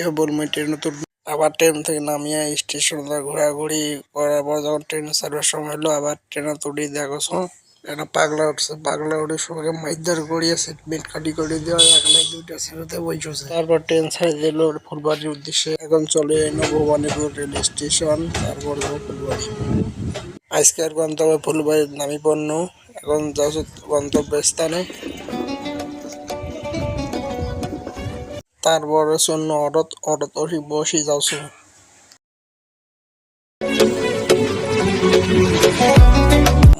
এ বলবো ট্রেন তো আবার ট্রেন থেকে নামিয়ে স্টেশন ঘোরাঘুরি করার পর যখন ট্রেন ছাড়বার সময় হলো আবার ট্রেনে তুলি দেখো একটা পাগলা উঠছে, পাগলা উঠে সবাইকে মাইদার করিয়ে সিট বেল্ট কাটি করে দেওয়া এখানে দুইটা ছেলেতে বসেছে। তারপর ট্রেন ছাড়ে দিল ফুলবাড়ির উদ্দেশ্যে। এখন চলে এলো ভবানীপুর রেল স্টেশন, তারপর যাবো ফুলবাড়ি। আজকের গন্তব্য ফুলবাড়ির নামি পণ্য। এখন যাচ্ছ গন্তব্যস্থানে, তারপরে জন্য অটোত বসে যাচ্ছ।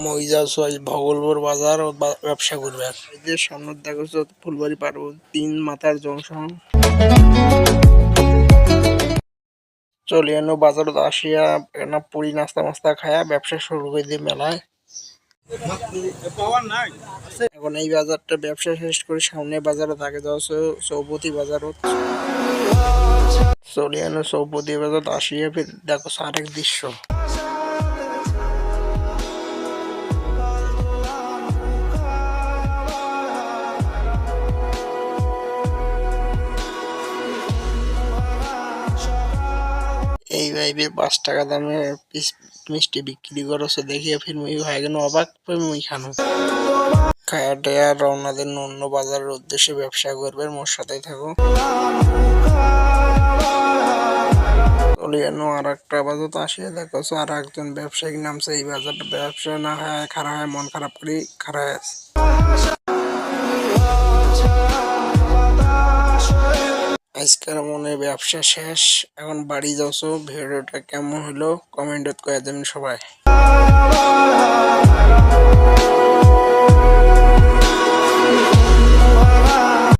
মই যাচ্ছ আজ ভগলপুর বাজার ও ব্যবসা করবে। এদের সামনে দেখো ফুলবাড়ি পারবো 3 মাথার জংশন। চলে এনো বাজারত আসিয়া না পুরি নাস্তা মাস্তা খায়া ব্যবসা শুরু করে দিয়ে মেলায়। এখন এই বাজারটা ব্যবসা শেষ করে সামনে বাজারে থাকে যাচ্ছ চৌপতি বাজারত। চলে এনো চৌপতি বাজারত আসিয়া ফির দেখো আরেক দৃশ্য। এই ভাইবে 5 টাকা দামে পিস মিষ্টি বিক্রি করছে দেখিয়ে ফির মুই হয়ে গেল অবাক, মুই খানো খায়া টেয়া রওনা দেন অন্য বাজারের উদ্দেশ্যে ব্যবসা করবে। মোর সাথেই থাকো। চলে এনো আর একটা বাজার আসিয়া দেখো আর একজন ব্যবসায়িক নামছে। এই বাজারটা ব্যবসা না হয় খারাপ হয়, মন খারাপ করি খারাপ আছে। আজকের মনে ব্যবসা শেষ, এখন বাড়ি যাচ্ছ। ভিডিওটা কেমন হলো কমেন্টত কয়ে দেবেন সবাই।